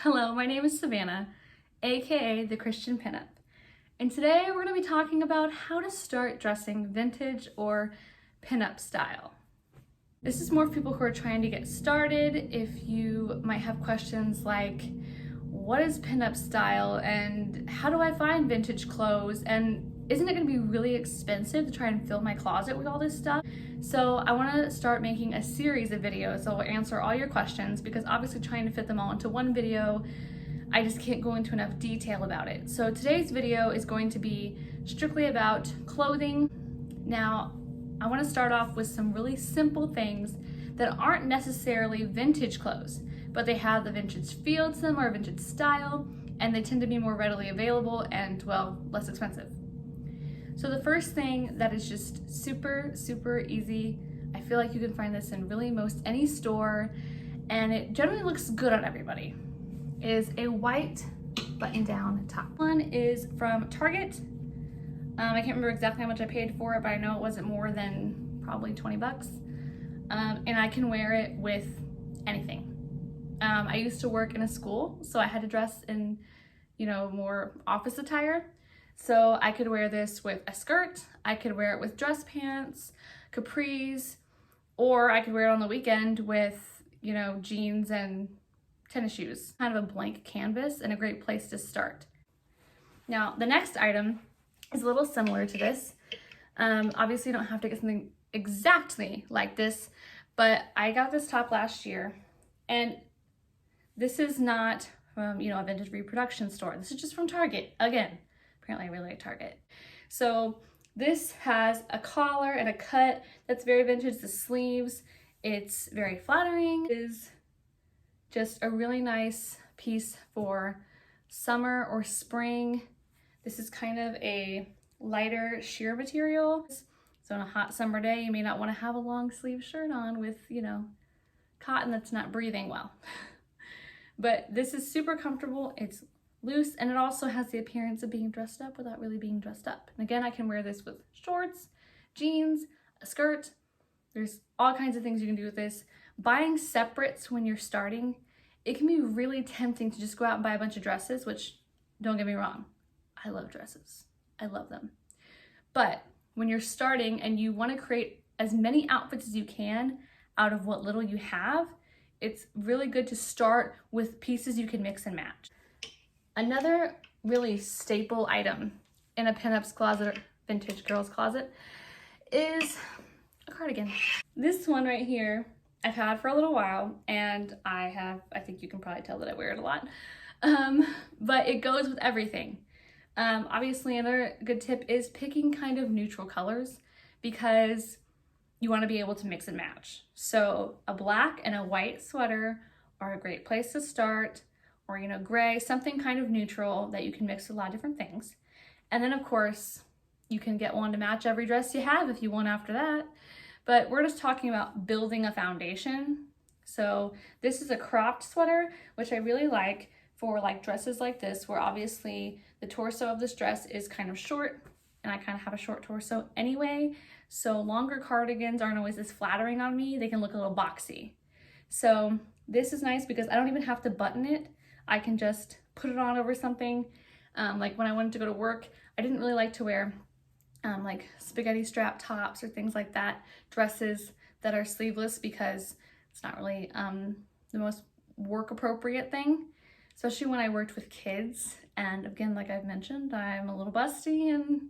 Hello, my name is Savannah, aka The Christian Pinup, and today we're going to be talking about how to start dressing vintage or pinup style. This is more for people who are trying to get started. If you might have questions like, what is pinup style and how do I find vintage clothes, and isn't it going to be really expensive to try and fill my closet with all this stuff? So I want to start making a series of videos that will answer all your questions, because obviously trying to fit them all into one video, I just can't go into enough detail about it. So today's video is going to be strictly about clothing. Now, I want to start off with some really simple things that aren't necessarily vintage clothes, but they have the vintage feel to them or vintage style, and they tend to be more readily available and, well, less expensive. So the first thing that is just super easy, I feel like you can find this in really most any store, and it generally looks good on everybody, is a white button-down top. One is from Target. I can't remember exactly how much I paid for it, but I know it wasn't more than probably 20 bucks. And I can wear it with anything. I used to work in a school, so I had to dress in, more office attire. So I could wear this with a skirt, I could wear it with dress pants, capris, or I could wear it on the weekend with, jeans and tennis shoes. Kind of a blank canvas and a great place to start. Now, the next item is a little similar to this. Obviously you don't have to get something exactly like this, but I got this top last year, and this is not from, a vintage reproduction store. This is just from Target. Again, apparently I really like Target. So this has a collar and a cut that's very vintage. The sleeves, it's very flattering. It is just a really nice piece for summer or spring. This is kind of a lighter sheer material. So on a hot summer day, you may not want to have a long sleeve shirt on with, cotton that's not breathing well. But this is super comfortable. It's loose, and it also has the appearance of being dressed up without really being dressed up. And again, I can wear this with shorts, jeans, a skirt. There's all kinds of things you can do with this. Buying separates when you're starting, it can be really tempting to just go out and buy a bunch of dresses, which, don't get me wrong, I love dresses. I love them. But when you're starting and you want to create as many outfits as you can out of what little you have, it's really good to start with pieces you can mix and match. Another really staple item in a pinup's closet or vintage girl's closet is a cardigan. This one right here I've had for a little while, and I think you can probably tell that I wear it a lot, but it goes with everything. Obviously another good tip is picking kind of neutral colors, because you want to be able to mix and match. So a black and a white sweater are a great place to start, or gray, something kind of neutral that you can mix with a lot of different things. And then of course you can get one to match every dress you have if you want after that. But we're just talking about building a foundation. So this is a cropped sweater, which I really like for dresses like this, where obviously the torso of this dress is kind of short, and I kind of have a short torso anyway. So longer cardigans aren't always as flattering on me. They can look a little boxy. So this is nice because I don't even have to button it. I can just put it on over something. Like when I wanted to go to work, I didn't really like to wear like spaghetti strap tops or things like that, dresses that are sleeveless, because it's not really the most work appropriate thing, especially when I worked with kids. And again, like I've mentioned, I'm a little busty, and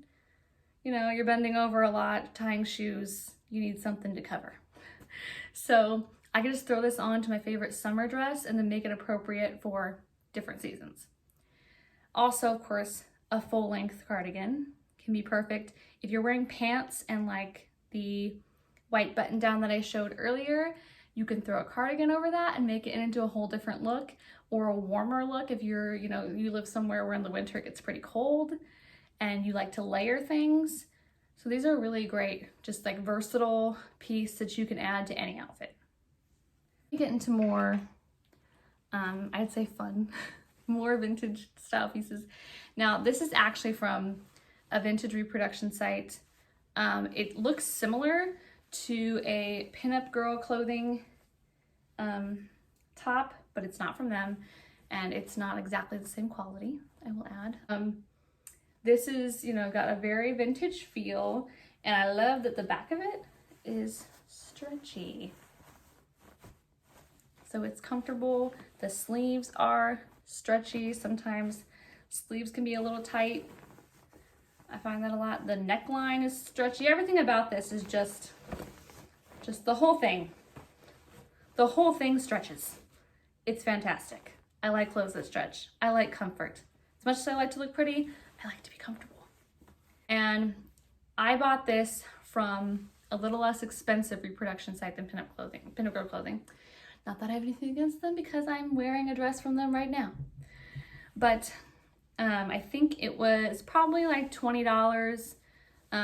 you're bending over a lot, tying shoes, you need something to cover. So I can just throw this on to my favorite summer dress and then make it appropriate for different seasons. Also, of course, a full-length cardigan can be perfect. If you're wearing pants and like the white button down that I showed earlier, you can throw a cardigan over that and make it into a whole different look, or a warmer look if you're, you live somewhere where in the winter it gets pretty cold and you like to layer things. So these are really great, just like versatile piece that you can add to any outfit. Get into more, I'd say fun, more vintage style pieces. Now this is actually from a vintage reproduction site. It looks similar to a Pinup Girl Clothing top, but it's not from them. and it's not exactly the same quality, I will add. This is, you know, got a very vintage feel, and I love that the back of it is stretchy. So it's comfortable. The sleeves are stretchy. Sometimes sleeves can be a little tight. I find that a lot. The neckline is stretchy. Everything about this is just the whole thing. The whole thing stretches. It's fantastic. I like clothes that stretch. I like comfort. As much as I like to look pretty, I like to be comfortable. And I bought this from a little less expensive reproduction site than Pinupgirlclothing. Not that I have anything against them because I'm wearing a dress from them right now. But I think it was probably like $20,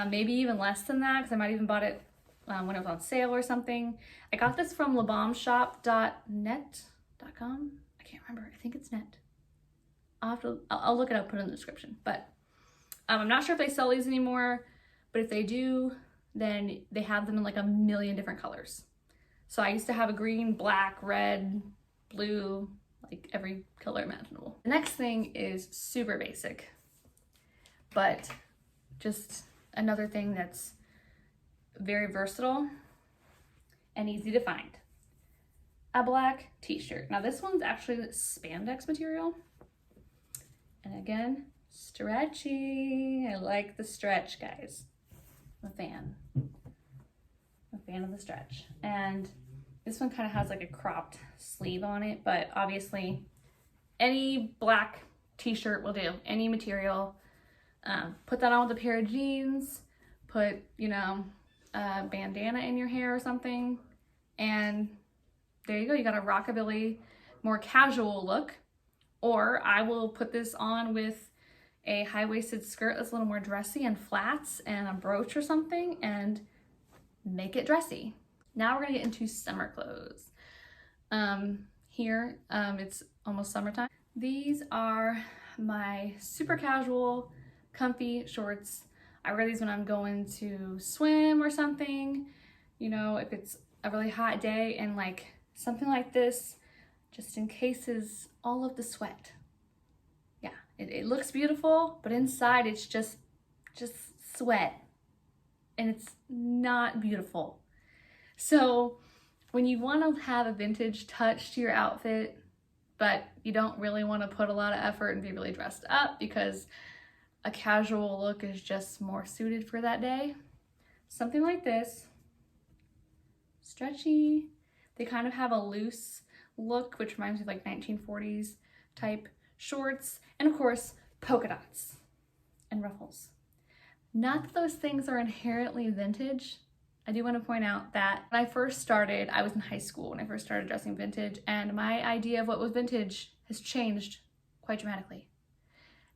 maybe even less than that, because I might even bought it when it was on sale or something. I got this from labombshop.net.com. I can't remember. I think it's net. I'll look it up, put it in the description. But I'm not sure if they sell these anymore, but if they do, then they have them in like a million different colors. So I used to have a green, black, red, blue, like every color imaginable. The next thing is super basic, but just another thing that's very versatile and easy to find. A black t-shirt. Now this one's actually spandex material. And again, stretchy. I like the stretch, guys. I'm a fan. I'm a fan of the stretch. And this one kind of has like a cropped sleeve on it, but obviously any black t-shirt will do, any material. Put that on with a pair of jeans, put, you know, a bandana in your hair or something, and there you go. You got a rockabilly, more casual look. Or I will put this on with a high-waisted skirt that's a little more dressy and flats and a brooch or something and make it dressy. Now we're gonna get into summer clothes. It's almost summertime. These are my super casual, comfy shorts. I wear these when I'm going to swim or something. You know, if it's a really hot day, and like something like this just encases all of the sweat. Yeah, it looks beautiful, but inside it's just sweat, and it's not beautiful. So when you want to have a vintage touch to your outfit, but you don't really want to put a lot of effort and be really dressed up because a casual look is just more suited for that day, something like this, stretchy. They kind of have a loose look, which reminds me of like 1940s type shorts, and of course polka dots and ruffles. Not that those things are inherently vintage. I do want to point out that when I first started, I was in high school when I first started dressing vintage, and my idea of what was vintage has changed quite dramatically.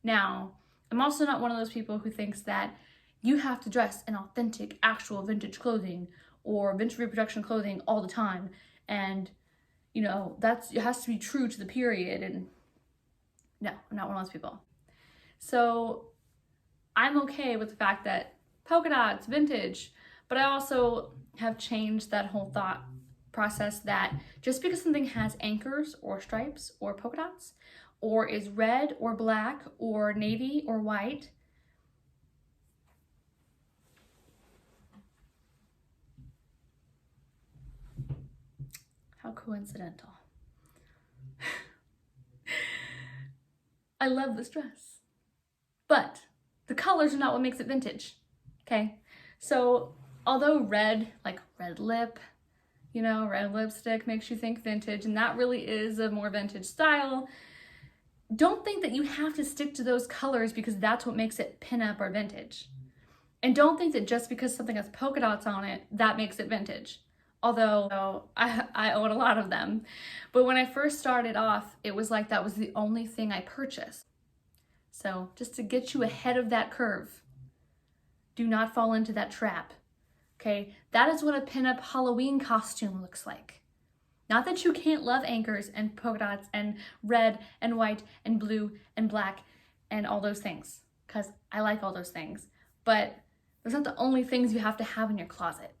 Now, I'm also not one of those people who thinks that you have to dress in authentic, actual vintage clothing or vintage reproduction clothing all the time, and you know, it has to be true to the period. And no, I'm not one of those people. So I'm okay with the fact that polka dots, vintage, but I also have changed that whole thought process that just because something has anchors or stripes or polka dots, or is red or black or navy or white, how coincidental. I love this dress, but the colors are not what makes it vintage, okay? So although red, like red lip, you know, red lipstick makes you think vintage, and that really is a more vintage style, don't think that you have to stick to those colors because that's what makes it pinup or vintage. And don't think that just because something has polka dots on it, that makes it vintage. Although I own a lot of them. But when I first started off, it was like that was the only thing I purchased. So just to get you ahead of that curve, do not fall into that trap, okay? That is what a pinup Halloween costume looks like. Not that you can't love anchors and polka dots and red and white and blue and black and all those things, because I like all those things, but those aren't the only things you have to have in your closet.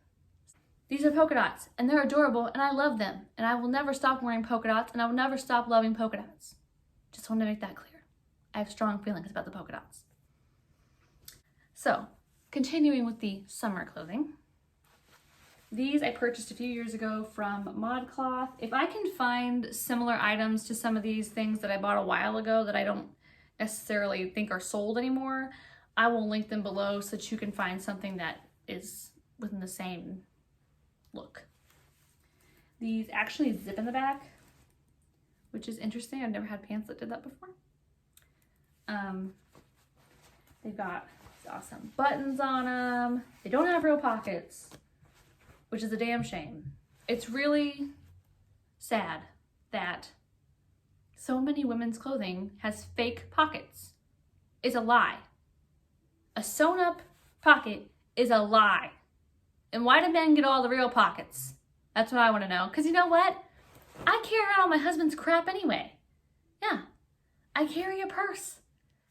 These are polka dots, and they're adorable, and I love them, and I will never stop wearing polka dots, and I will never stop loving polka dots. Just want to make that clear. I have strong feelings about the polka dots. So, continuing with the summer clothing. These I purchased a few years ago from ModCloth. If I can find similar items to some of these things that I bought a while ago that I don't necessarily think are sold anymore, I will link them below so that you can find something that is within the same look. These actually zip in the back, which is interesting. I've never had pants that did that before. They've got these awesome buttons on them. They don't have real pockets, which is a damn shame. It's really sad that so many women's clothing has fake pockets. It's a lie. A sewn up pocket is a lie. And why do men get all the real pockets? That's what I want to know. Because you know what? I carry around all my husband's crap anyway. Yeah, I carry a purse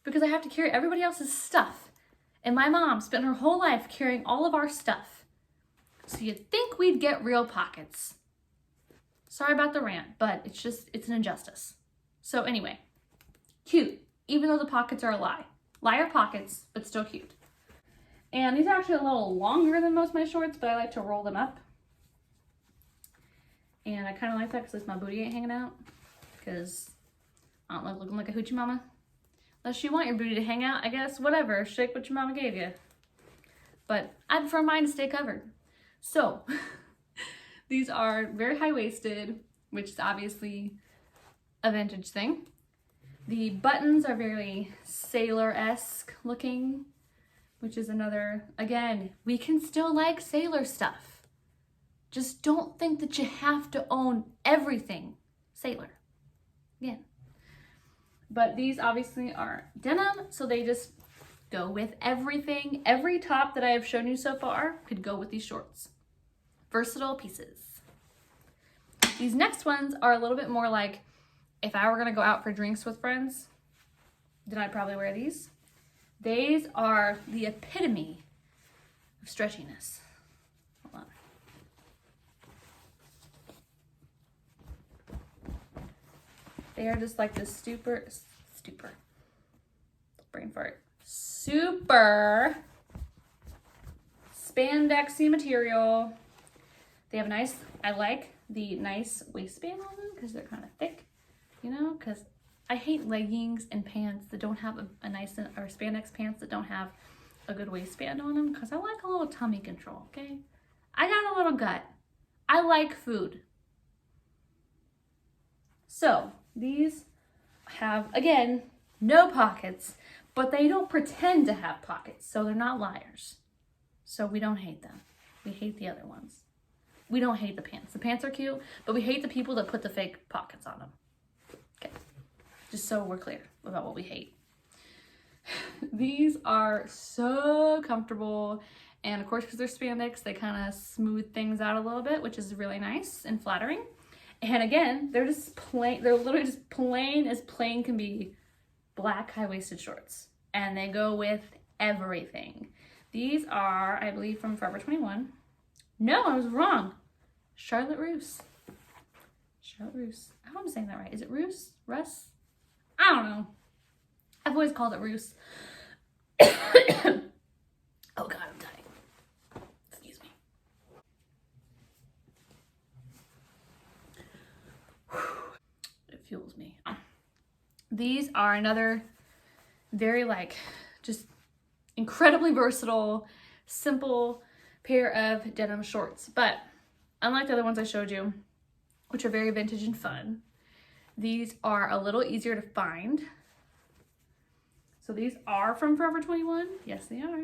because I have to carry everybody else's stuff. And my mom spent her whole life carrying all of our stuff. So you'd think we'd get real pockets. Sorry about the rant, but it's an injustice. So anyway, cute, even though the pockets are a lie. Liar pockets, but still cute. And these are actually a little longer than most of my shorts, but I like to roll them up. And I kind of like that because my booty ain't hanging out. Because I don't like looking like a hoochie mama. Unless you want your booty to hang out, I guess, whatever. Shake what your mama gave you. But I prefer mine to stay covered. So, these are very high-waisted, which is obviously a vintage thing. The buttons are very sailor-esque looking, which is another, again, we can still like sailor stuff. Just don't think that you have to own everything sailor. Again. But these obviously are denim, so they just go with everything. Every top that I have shown you so far could go with these shorts. Versatile pieces. These next ones are a little bit more like, if I were gonna go out for drinks with friends, then I'd probably wear these. These are the epitome of stretchiness. Hold on. They are just like this super brain fart, super spandexy material. They have nice, I like the nice waistband on them because they're kind of thick, you know, because I hate leggings and pants that don't have a nice, or spandex pants that don't have a good waistband on them, because I like a little tummy control, okay? I got a little gut. I like food. So these have, again, no pockets, but they don't pretend to have pockets, so they're not liars. So we don't hate them. We hate the other ones. We don't hate the pants. The pants are cute, but we hate the people that put the fake pockets on them. Okay, just so we're clear about what we hate. These are so comfortable, and of course, because they're spandex, they kind of smooth things out a little bit, which is really nice and flattering. And again, they're just plain, they're literally just plain as plain can be, black high-waisted shorts. And they go with everything. These are, I believe, from Forever 21. No, I was wrong. Charlotte Russe. Charlotte Russe. I hope I'm saying that right. Is it Russe? Russ? I don't know. I've always called it Russe. Oh God, I'm dying. Excuse me. It fuels me. These are another very just incredibly versatile, simple pair of denim shorts. But unlike the other ones I showed you, which are very vintage and fun, these are a little easier to find. So these are from Forever 21. Yes, they are.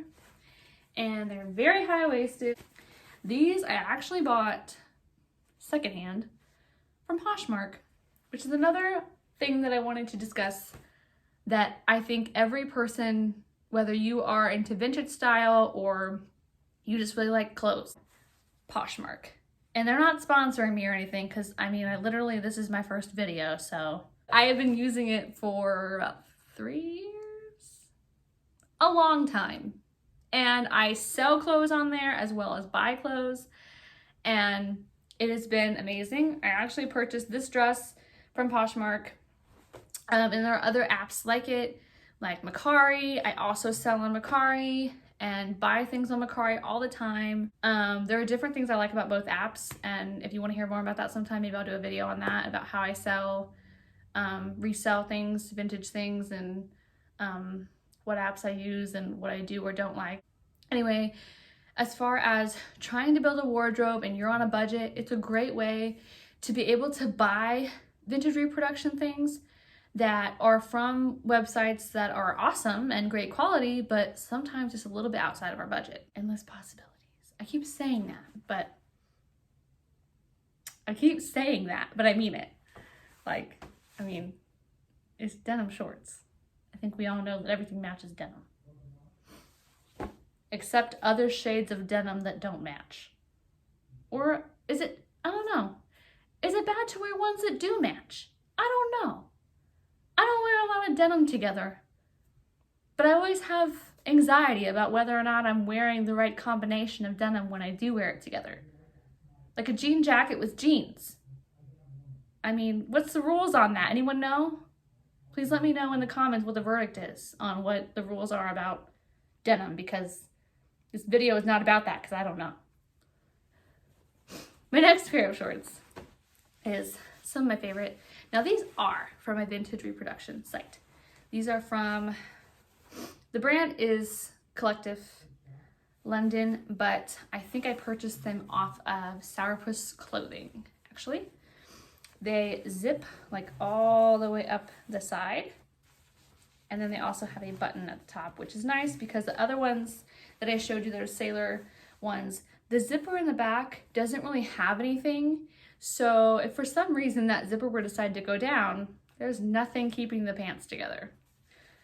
And they're very high-waisted. These I actually bought secondhand from Poshmark, which is another thing that I wanted to discuss, that I think every person, whether you are into vintage style or you just really like clothes, Poshmark. And they're not sponsoring me or anything, because I mean, this is my first video, so I have been using it for about 3 years, a long time. And I sell clothes on there as well as buy clothes, and it has been amazing. I actually purchased this dress from Poshmark And there are other apps like it, like Mercari. I also sell on Mercari and buy things on Mercari all the time. There are different things I like about both apps, and if you want to hear more about that sometime, maybe I'll do a video on that, about how I sell, resell things, vintage things, and what apps I use and what I do or don't like. Anyway, as far as trying to build a wardrobe and you're on a budget, it's a great way to be able to buy vintage reproduction things that are from websites that are awesome and great quality, but sometimes just a little bit outside of our budget. Endless possibilities. I keep saying that, but I mean it. Like, I mean, it's denim shorts. I think we all know that everything matches denim. Except other shades of denim that don't match. Or is it, I don't know. Is it bad to wear ones that do match? I don't know. I don't wear a lot of denim together, but I always have anxiety about whether or not I'm wearing the right combination of denim when I do wear it together. Like a jean jacket with jeans. I mean, what's the rules on that? Anyone know? Please let me know in the comments what the verdict is on what the rules are about denim, because this video is not about that, because I don't know. My next pair of shorts is some of my favorite. Now these are from a vintage reproduction site. These are from, the brand is Collective London, but I think I purchased them off of Sourpuss Clothing, actually. They zip like all the way up the side. And then they also have a button at the top, which is nice because the other ones that I showed you, those sailor ones, the zipper in the back doesn't really have anything. So if for some reason that zipper were to decide to go down, there's nothing keeping the pants together.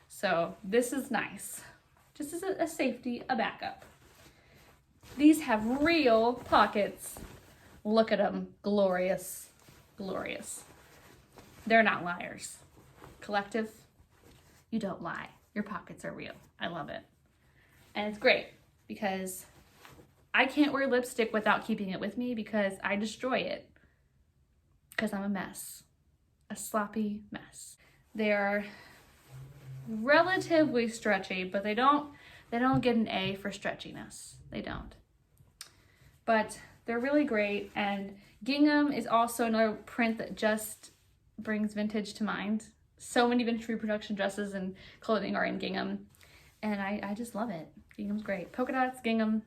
So this is nice. Just as a safety, a backup. These have real pockets. Look at them, glorious, glorious. They're not liars. Collective, you don't lie. Your pockets are real. I love it. And it's great because I can't wear lipstick without keeping it with me because I destroy it. Because I'm a mess. A sloppy mess. They are relatively stretchy, but they don't get an A for stretchiness. They don't. But they're really great, and Gingham is also another print that just brings vintage to mind. So many vintage reproduction dresses and clothing are in Gingham, and I just love it. Gingham's great. Polka-dots, Gingham,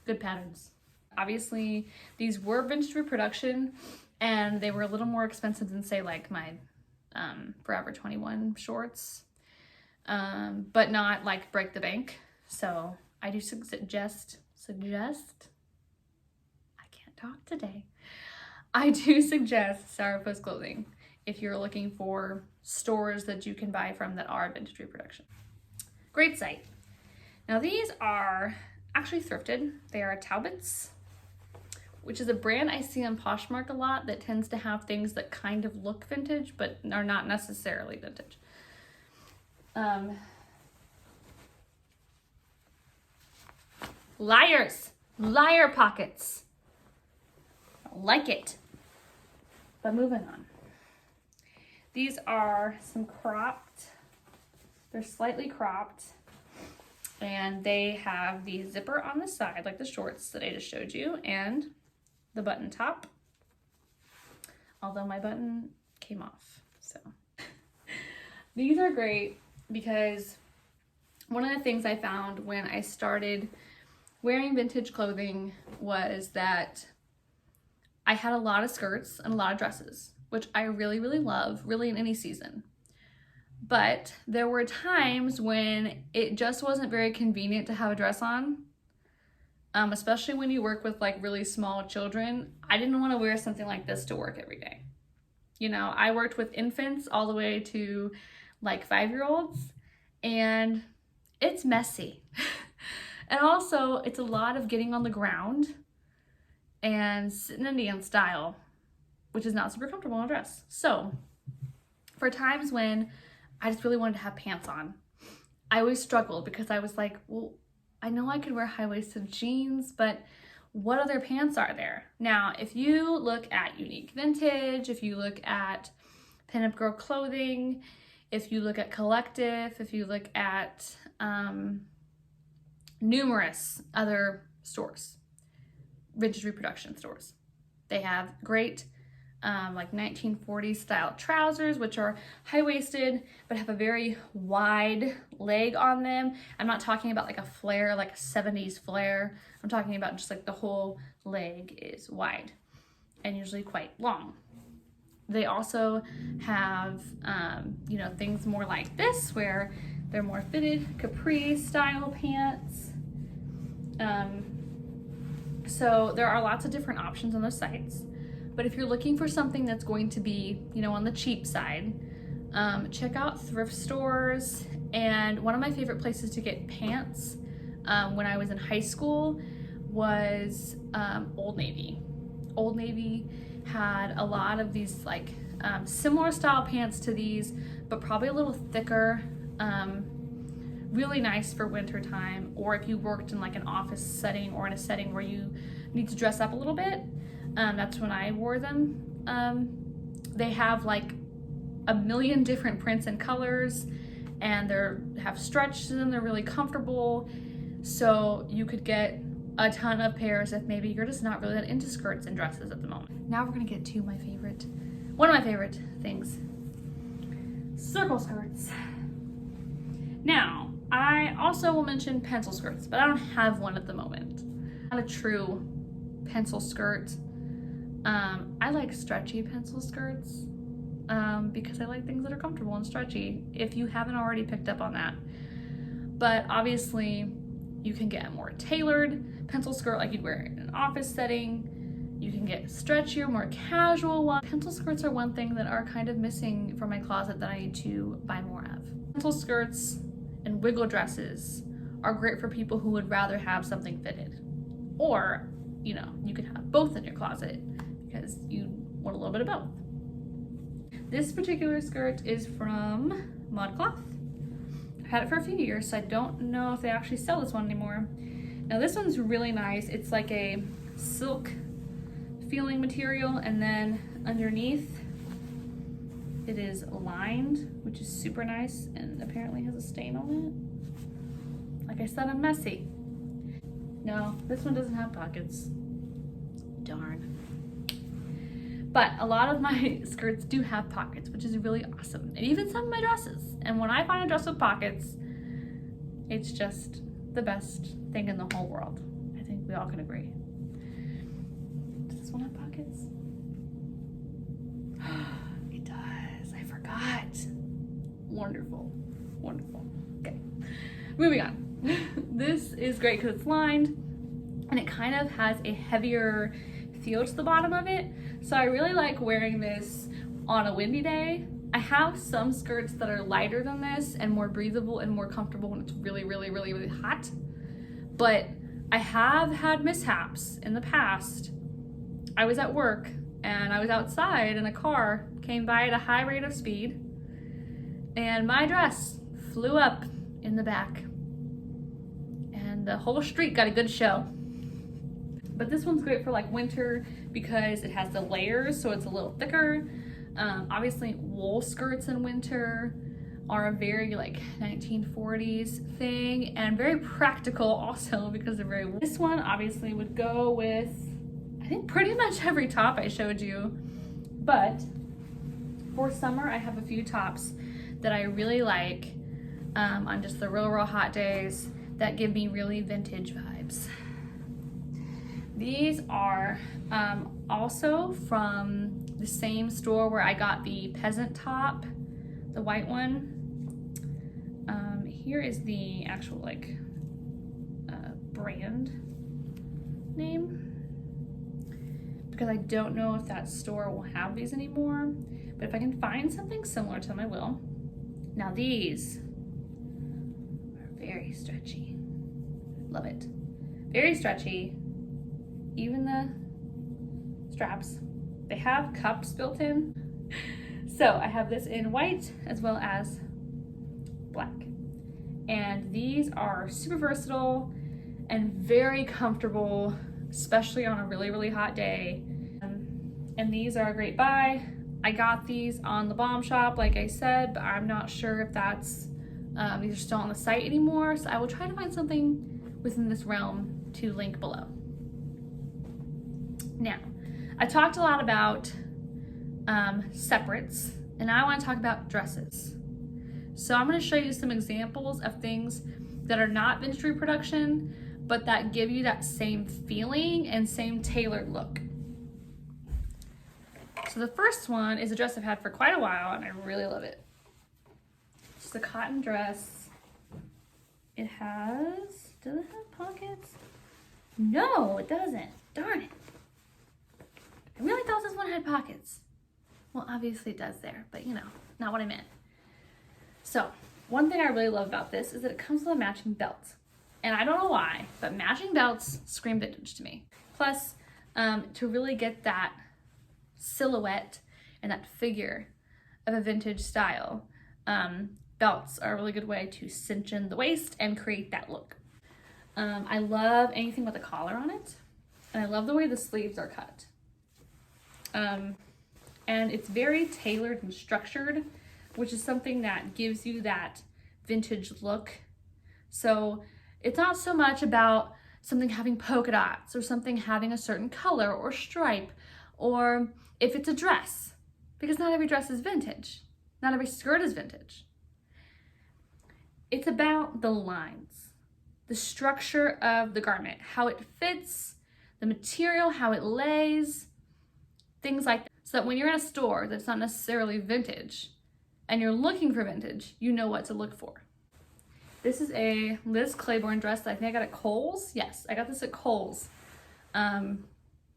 good patterns. Obviously, these were vintage reproduction, and they were a little more expensive than, say, like my Forever 21 shorts, but not like break the bank. So I do suggest, I can't talk today. I do suggest Sourpuss Clothing if you're looking for stores that you can buy from that are vintage reproduction. Great site. Now these are actually thrifted. They are Talbots, which is a brand I see on Poshmark a lot that tends to have things that kind of look vintage but are not necessarily vintage. Liar pockets. I like it. But moving on. These are some cropped. They're slightly cropped. And they have the zipper on the side, like the shorts that I just showed you, and the button top. Although my button came off, so. These are great because one of the things I found when I started wearing vintage clothing was that I had a lot of skirts and a lot of dresses, which I really, really love, really in any season. But there were times when it just wasn't very convenient to have a dress on, especially when you work with like really small children. I didn't want to wear something like this to work every day. You know, I worked with infants all the way to like 5-year-olds, and it's messy. And also it's a lot of getting on the ground and sitting Indian style, which is not super comfortable in a dress. So for times when I just really wanted to have pants on, I always struggled because I was like, well, I know I could wear high-waisted jeans, but what other pants are there? Now, if you look at Unique Vintage, if you look at Pinup Girl Clothing, if you look at Collective, if you look at numerous other stores, vintage reproduction stores. They have great like 1940s style trousers, which are high-waisted but have a very wide leg on them. I'm not talking about like a flare, like a 70s flare. I'm talking about just like the whole leg is wide and usually quite long. They also have, you know, things more like this where they're more fitted, capri style pants. So there are lots of different options on those sites. But if you're looking for something that's going to be, you know, on the cheap side, check out thrift stores. And one of my favorite places to get pants when I was in high school was Old Navy. Old Navy had a lot of these like similar style pants to these, but probably a little thicker. Really nice for winter time, or if you worked in like an office setting or in a setting where you need to dress up a little bit. That's when I wore them. They have like a million different prints and colors, and have stretch to them. They're really comfortable. So you could get a ton of pairs if maybe you're just not really that into skirts and dresses at the moment. Now we're gonna get to one of my favorite things, circle skirts. Now, I also will mention pencil skirts, but I don't have one at the moment. Not a true pencil skirt. I like stretchy pencil skirts because I like things that are comfortable and stretchy, if you haven't already picked up on that. But obviously, you can get a more tailored pencil skirt like you'd wear in an office setting. You can get stretchier, more casual ones. Pencil skirts are one thing that are kind of missing from my closet that I need to buy more of. Pencil skirts and wiggle dresses are great for people who would rather have something fitted. Or, you know, you could have both in your closet because you want a little bit of both. This particular skirt is from ModCloth. I've had it for a few years, so I don't know if they actually sell this one anymore. Now this one's really nice. It's like a silk feeling material, and then underneath it is lined, which is super nice, and apparently has a stain on it. Like I said, I'm messy. No, this one doesn't have pockets. Darn. But a lot of my skirts do have pockets, which is really awesome. And even some of my dresses. And when I find a dress with pockets, it's just the best thing in the whole world. I think we all can agree. Does this one have pockets? It does. I forgot. Wonderful. Wonderful. Okay. Moving on. This is great because it's lined and it kind of has a heavier feel to the bottom of it. So I really like wearing this on a windy day. I have some skirts that are lighter than this and more breathable and more comfortable when it's really, really, really, really hot. But I have had mishaps in the past. I was at work and I was outside and a car came by at a high rate of speed and my dress flew up in the back and the whole street got a good show. But this one's great for like winter because it has the layers, so it's a little thicker. Obviously wool skirts in winter are a very like 1940s thing and very practical also because they're very, this one obviously would go with I think pretty much every top I showed you. But for summer I have a few tops that I really like on just the real hot days that give me really vintage vibes. These are also from the same store where I got the peasant top, the white one. Here is the actual like brand name, because I don't know if that store will have these anymore, but if I can find something similar to them, I will. Now these are very stretchy. Love it. Very stretchy. Even the straps, they have cups built in. So I have this in white as well as black. And these are super versatile and very comfortable, especially on a really hot day. And these are a great buy I got these on the Bomb Shop, like I said, but I'm not sure if that's, these are still on the site anymore. So I will try to find something within this realm to link below. Now, I talked a lot about separates, and now I want to talk about dresses. So I'm going to show you some examples of things that are not vintage reproduction, but that give you that same feeling and same tailored look. So the first one is a dress I've had for quite a while, and I really love it. It's a cotton dress. It has, does it have pockets? No, it doesn't. Darn it. I really thought this one had pockets. Well, obviously it does there, but you know, not what I meant. So, one thing I really love about this is that it comes with a matching belt. And I don't know why, but matching belts scream vintage to me. Plus, to really get that silhouette and that figure of a vintage style, belts are a really good way to cinch in the waist and create that look. I love anything with a collar on it, and I love the way the sleeves are cut. And it's very tailored and structured, which is something that gives you that vintage look. So it's not so much about something having polka dots or something having a certain color or stripe, or if it's a dress, because not every dress is vintage. Not every skirt is vintage. It's about the lines, the structure of the garment, how it fits, the material, how it lays, things like that. So that when you're in a store that's not necessarily vintage and you're looking for vintage, you know what to look for. This is a Liz Claiborne dress that I think I got at Kohl's. Yes, I got this at Kohl's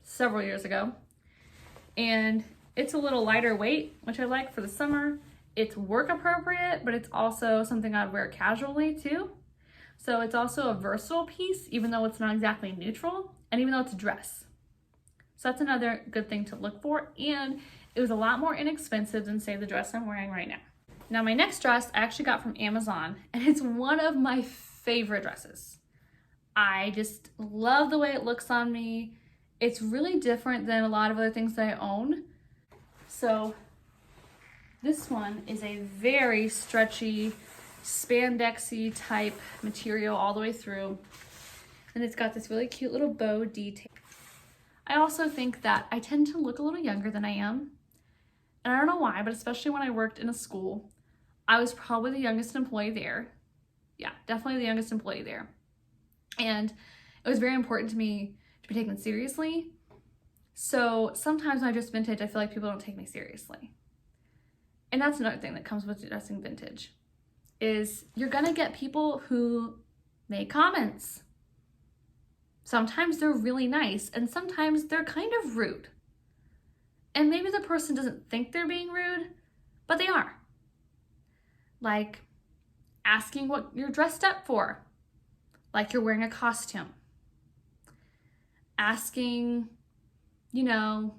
several years ago. And it's a little lighter weight, which I like for the summer. It's work appropriate, but it's also something I'd wear casually too. So it's also a versatile piece, even though it's not exactly neutral, and even though it's a dress. So that's another good thing to look for, and it was a lot more inexpensive than, say, the dress I'm wearing right now. Now, my next dress I actually got from Amazon, and it's one of my favorite dresses. I just love the way it looks on me. It's really different than a lot of other things that I own. So this one is a very stretchy, spandexy type material all the way through, and it's got this really cute little bow detail. I also think that I tend to look a little younger than I am. And I don't know why, but especially when I worked in a school, I was probably the youngest employee there. Yeah, definitely the youngest employee there. And it was very important to me to be taken seriously. So sometimes when I dress vintage, I feel like people don't take me seriously. And that's another thing that comes with dressing vintage, is you're gonna get people who make comments. Sometimes they're really nice, and sometimes they're kind of rude. And maybe the person doesn't think they're being rude, but they are. Like asking what you're dressed up for, like you're wearing a costume. Asking, you know,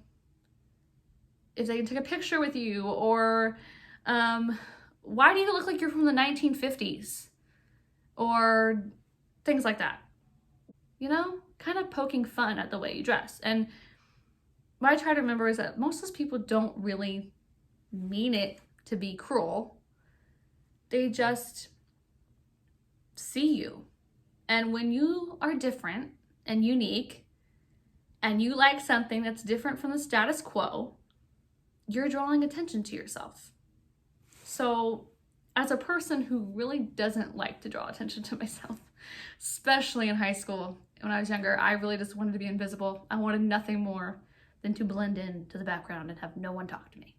if they can take a picture with you, or why do you look like you're from the 1950s? Or things like that. You know, kind of poking fun at the way you dress. And what I try to remember is that most of those people don't really mean it to be cruel. They just see you. And when you are different and unique, and you like something that's different from the status quo, you're drawing attention to yourself. So as a person who really doesn't like to draw attention to myself, especially in high school, when I was younger, I really just wanted to be invisible. I wanted nothing more than to blend in to the background and have no one talk to me.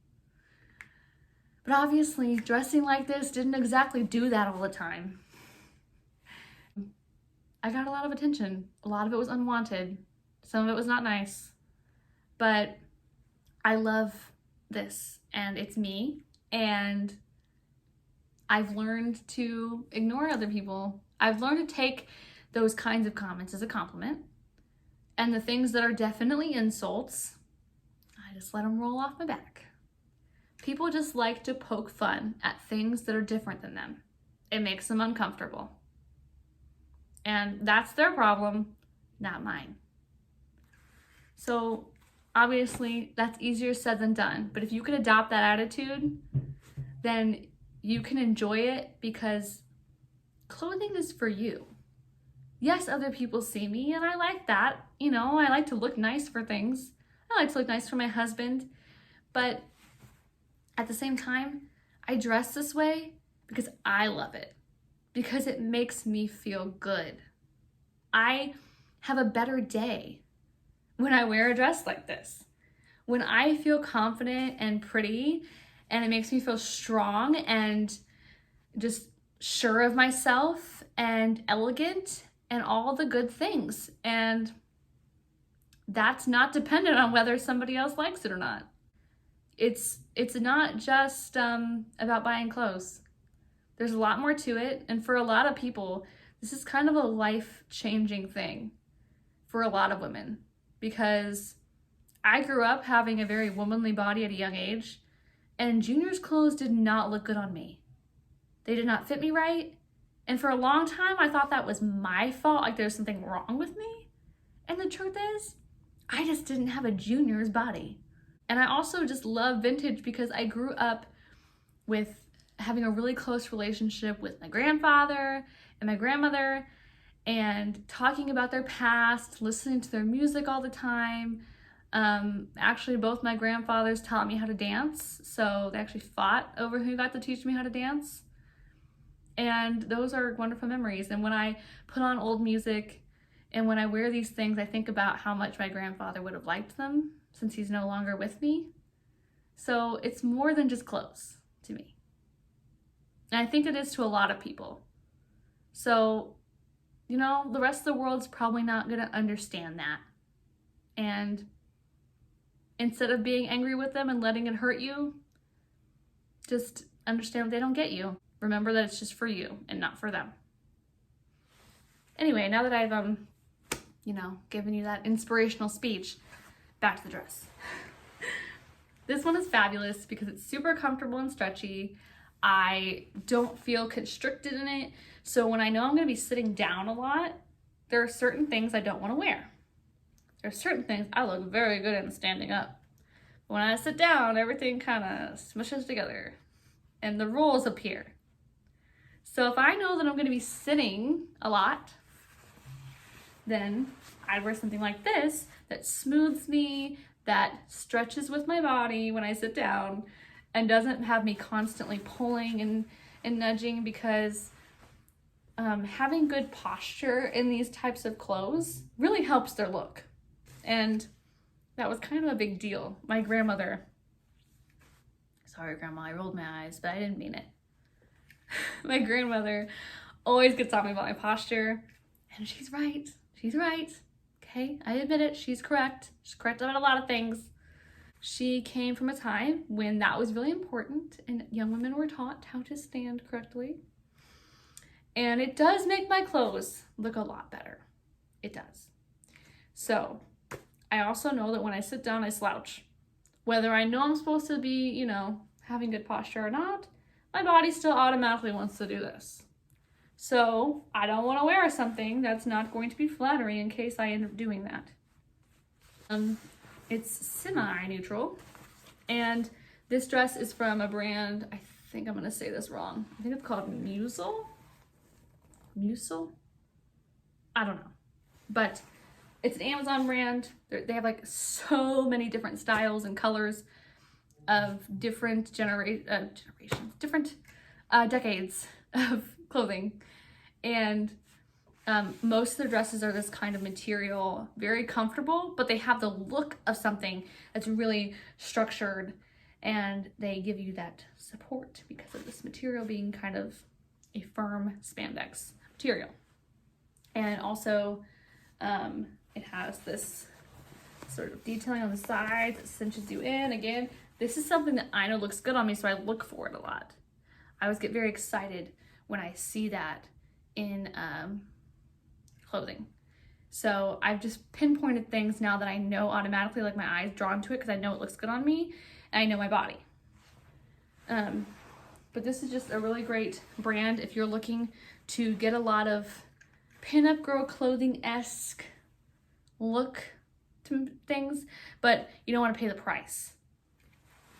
But obviously, dressing like this didn't exactly do that all the time. I got a lot of attention. A lot of it was unwanted. Some of it was not nice. But I love this, and it's me, and I've learned to ignore other people. I've learned to take those kinds of comments as a compliment, and the things that are definitely insults, I just let them roll off my back. People just like to poke fun at things that are different than them. It makes them uncomfortable. And that's their problem, not mine. So Obviously, that's easier said than done. But if you can adopt that attitude, then you can enjoy it, because clothing is for you. Yes, other people see me, and I like that. You know, I like to look nice for things. I like to look nice for my husband. But at the same time, I dress this way because I love it, because it makes me feel good. I have a better day when I wear a dress like this. When I feel confident and pretty, and it makes me feel strong and just sure of myself and elegant and all the good things. And that's not dependent on whether somebody else likes it or not. It's not just about buying clothes. There's a lot more to it, and for a lot of people, this is kind of a life-changing thing for a lot of women, because I grew up having a very womanly body at a young age, and Junior's clothes did not look good on me. They did not fit me right, and for a long time, I thought that was my fault, like there's something wrong with me. And the truth is, I just didn't have a Junior's body. And I also just love vintage because I grew up with having a really close relationship with my grandfather and my grandmother, and talking about their past, listening to their music all the time. Actually, both my grandfathers taught me how to dance, so they actually fought over who got to teach me how to dance. And those are wonderful memories. And when I put on old music and when I wear these things, I think about how much my grandfather would have liked them, since he's no longer with me. So it's more than just clothes to me. And I think it is to a lot of people. So, you know, the rest of the world's probably not gonna understand that. And instead of being angry with them and letting it hurt you, just understand they don't get you. Remember that it's just for you and not for them. Anyway, now that I've, given you that inspirational speech, back to the dress. This one is fabulous because it's super comfortable and stretchy. I don't feel constricted in it. So when I know I'm gonna be sitting down a lot, there are certain things I don't wanna wear. There are certain things I look very good in standing up. When I sit down, everything kind of smushes together and the rules appear. So if I know that I'm gonna be sitting a lot, then I'd wear something like this that smooths me, that stretches with my body when I sit down, and doesn't have me constantly pulling and nudging, because having good posture in these types of clothes really helps their look. And that was kind of a big deal. My grandmother, sorry grandma, I rolled my eyes, but I didn't mean it. My grandmother always gets on me about my posture, and she's right. She's right. Okay, I admit it. She's correct. She's correct about a lot of things. She came from a time when that was really important, and young women were taught how to stand correctly. And it does make my clothes look a lot better. It does. So I also know that when I sit down, I slouch. Whether I know I'm supposed to be, having good posture or not, my body still automatically wants to do this. So I don't want to wear something that's not going to be flattering in case I end up doing that. It's semi-neutral, and this dress is from a brand, I think I'm going to say this wrong. I think it's called Musel? I don't know. But it's an Amazon brand. They have like so many different styles and colors of different generations, different decades of clothing. And most of their dresses are this kind of material, very comfortable, but they have the look of something that's really structured, and they give you that support because of this material being kind of a firm spandex material. And also it has this sort of detailing on the sides that cinches you in. Again, this is something that I know looks good on me, so I look for it a lot. I always get very excited when I see that in clothing. So I've just pinpointed things now that I know automatically, like my eyes drawn to it because I know it looks good on me and I know my body. But this is just a really great brand if you're looking to get a lot of pinup girl clothing-esque look things, but you don't want to pay the price.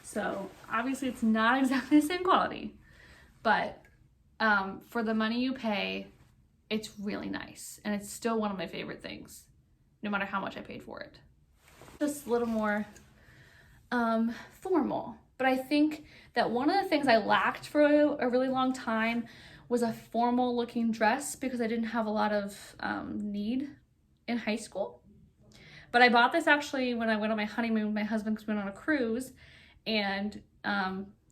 So obviously it's not exactly the same quality, but for the money you pay, it's really nice. And it's still one of my favorite things, no matter how much I paid for it. Just a little more formal. But I think that one of the things I lacked for a really long time was a formal looking dress, because I didn't have a lot of need in high school. But I bought this actually when I went on my honeymoon with my husband, because we went on a cruise, and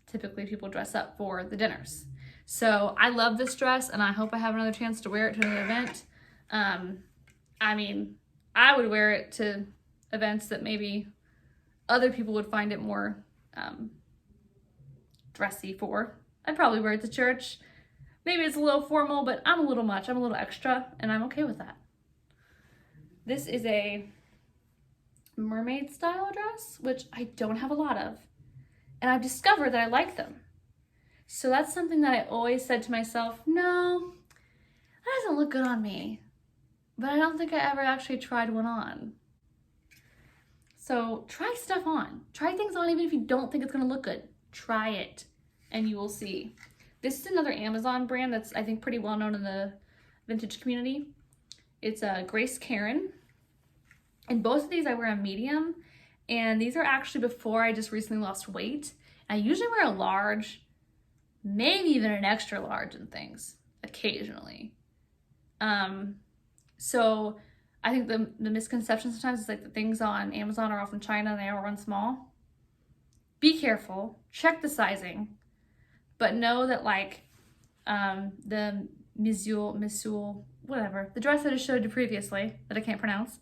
typically people dress up for the dinners. So I love this dress, and I hope I have another chance to wear it to an event. I mean, I would wear it to events that maybe other people would find it more dressy for. I'd probably wear it to church. Maybe it's a little formal, but I'm a little much. I'm a little extra, and I'm okay with that. This is a mermaid style dress, which I don't have a lot of. And I've discovered that I like them. So that's something that I always said to myself, no, that doesn't look good on me. But I don't think I ever actually tried one on. So try stuff on. Try things on even if you don't think it's gonna look good. Try it and you will see. This is another Amazon brand that's, I think, pretty well known in the vintage community. It's Grace Karen. And both of these I wear a medium, and these are actually before I just recently lost weight. I usually wear a large, maybe even an extra large in things, occasionally. So I think the misconception sometimes is like the things on Amazon are often China and they all run small. Be careful, check the sizing, but know that like the Misul, whatever, the dress that I showed you previously that I can't pronounce,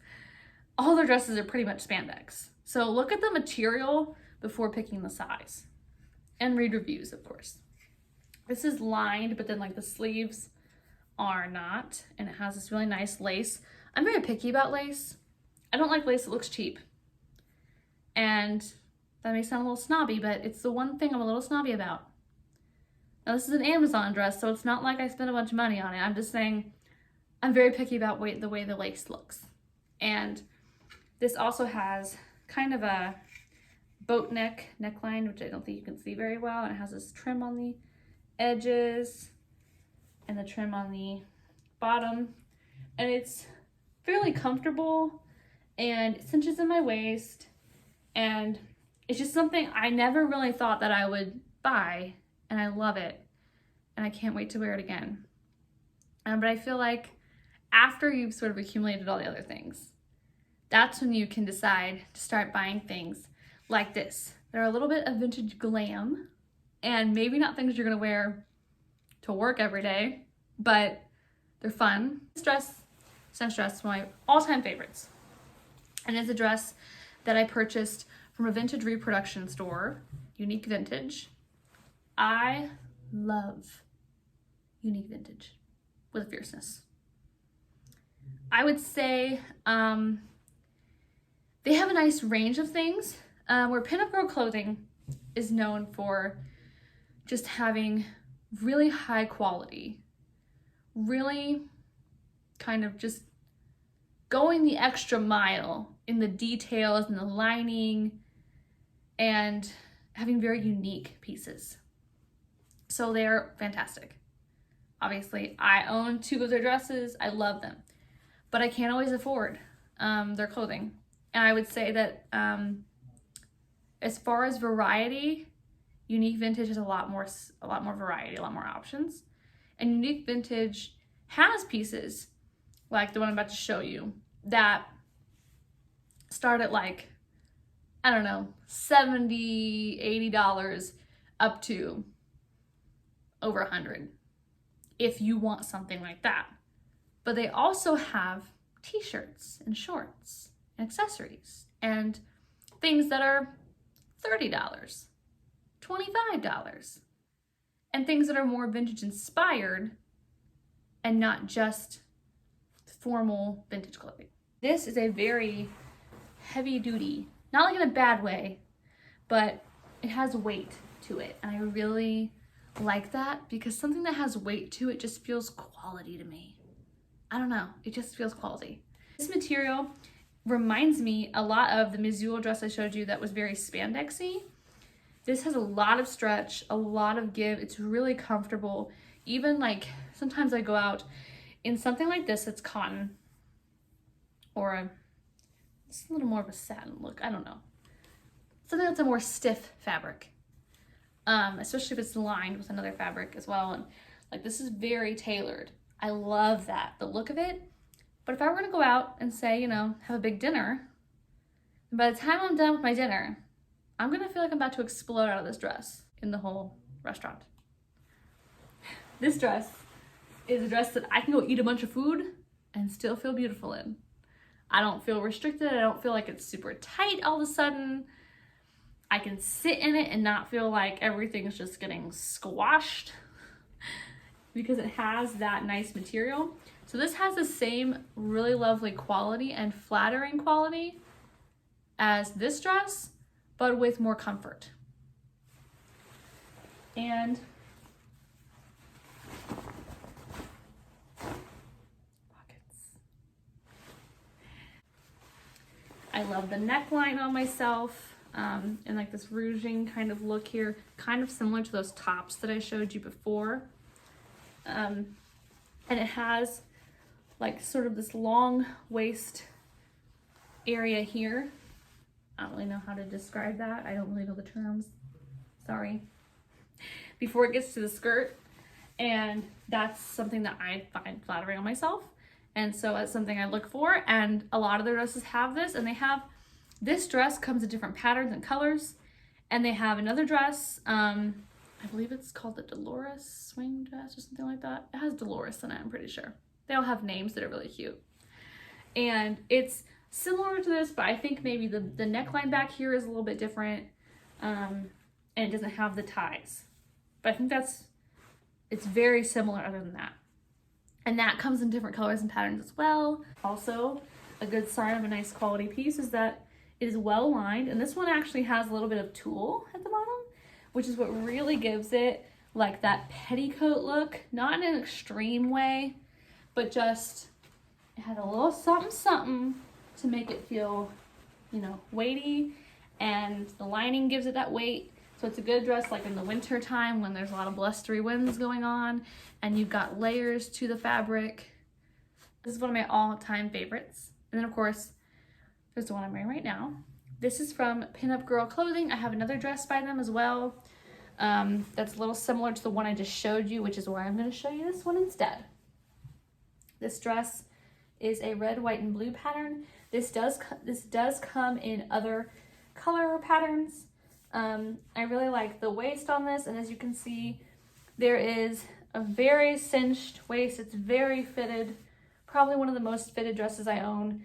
all their dresses are pretty much spandex. So look at the material before picking the size, and read reviews, of course. This is lined, but then like the sleeves are not, and it has this really nice lace. I'm very picky about lace. I don't like lace that looks cheap. And that may sound a little snobby, but it's the one thing I'm a little snobby about. Now this is an Amazon dress, so it's not like I spent a bunch of money on it. I'm just saying I'm very picky about the way the lace looks. And this also has kind of a boat neckline, which I don't think you can see very well. And it has this trim on the edges and the trim on the bottom. And it's fairly comfortable, and it cinches in my waist. And it's just something I never really thought that I would buy, and I love it. And I can't wait to wear it again. But I feel like after you've sort of accumulated all the other things, that's when you can decide to start buying things like this. They're a little bit of vintage glam, and maybe not things you're gonna wear to work every day, but they're fun. This dress is one of my all-time favorites. And it's a dress that I purchased from a vintage reproduction store, Unique Vintage. I love Unique Vintage with a fierceness. I would say they have a nice range of things, where pinupgirlclothing is known for just having really high quality, really kind of just going the extra mile in the details and the lining, and having very unique pieces. So they're fantastic. Obviously, I own 2 of their dresses. I love them, but I can't always afford their clothing. And I would say that as far as variety, Unique Vintage has a lot more variety, a lot more options. And Unique Vintage has pieces like the one I'm about to show you that start at like, I don't know, $70, $80 up to over $100 if you want something like that. But they also have t-shirts and shorts and accessories and things that are $30, $25, and things that are more vintage inspired and not just formal vintage clothing. This is a very heavy duty, not like in a bad way, but it has weight to it. And I really like that, because something that has weight to it just feels quality to me. I don't know, it just feels quality. This material reminds me a lot of the Missoula dress I showed you that was very spandexy. This has a lot of stretch, a lot of give. It's really comfortable. Even like sometimes I go out in something like this that's cotton or it's a little more of a satin look. I don't know. Something that's a more stiff fabric, especially if it's lined with another fabric as well. And like this is very tailored. I love that, the look of it. But if I were to go out and say, you know, have a big dinner, by the time I'm done with my dinner, I'm gonna feel like I'm about to explode out of this dress in the whole restaurant. This dress is a dress that I can go eat a bunch of food and still feel beautiful in. I don't feel restricted. I don't feel like it's super tight all of a sudden. I can sit in it and not feel like everything's just getting squashed because it has that nice material. So this has the same really lovely quality and flattering quality as this dress, but with more comfort. And pockets. I love the neckline on myself, and like this ruching kind of look here, kind of similar to those tops that I showed you before. And it has like sort of this long waist area here. I don't really know how to describe that. I don't really know the terms. Sorry. Before it gets to the skirt. And that's something that I find flattering on myself. And so it's something I look for. And a lot of their dresses have this. And they have, this dress comes in different patterns and colors. And they have another dress. I believe it's called the Dolores swing dress or something like that. It has Dolores in it, I'm pretty sure. They all have names that are really cute. And it's similar to this, but I think maybe the neckline back here is a little bit different, and it doesn't have the ties. But I think it's very similar other than that. And that comes in different colors and patterns as well. Also, a good sign of a nice quality piece is that it is well lined, and this one actually has a little bit of tulle at the bottom, which is what really gives it like that petticoat look, not in an extreme way, but just it had a little something something to make it feel, you know, weighty, and the lining gives it that weight. So it's a good dress like in the winter time when there's a lot of blustery winds going on and you've got layers to the fabric. This is one of my all-time favorites. And then of course, there's the one I'm wearing right now. This is from Pinupgirlclothing. I have another dress by them as well. That's a little similar to the one I just showed you, which is why I'm going to show you this one instead. This dress is a red, white, and blue pattern. This does come in other color patterns. I really like the waist on this, and as you can see, there is a very cinched waist. It's very fitted, probably one of the most fitted dresses I own,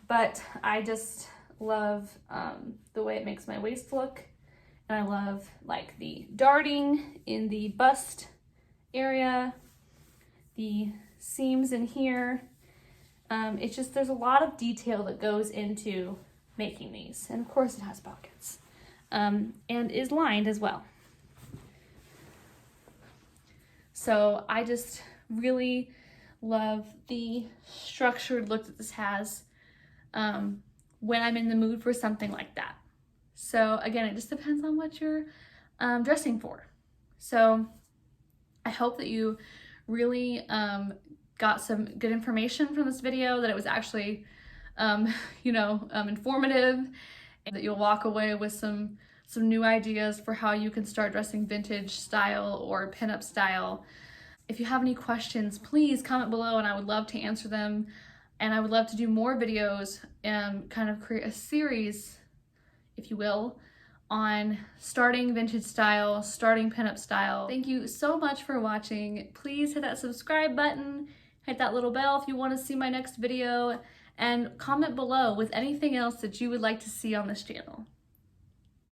but I just love the way it makes my waist look, and I love like the darting in the bust area, the seams in here. It's just, there's a lot of detail that goes into making these, and of course it has pockets, and is lined as well. So I just really love the structured look that this has when I'm in the mood for something like that. So again, it just depends on what you're dressing for. So I hope that you really got some good information from this video, that it was actually, informative, and that you'll walk away with some new ideas for how you can start dressing vintage style or pinup style. If you have any questions, please comment below and I would love to answer them. And I would love to do more videos and kind of create a series, if you will, on starting vintage style, starting pinup style. Thank you so much for watching. Please hit that subscribe button, hit that little bell if you want to see my next video, and comment below with anything else that you would like to see on this channel.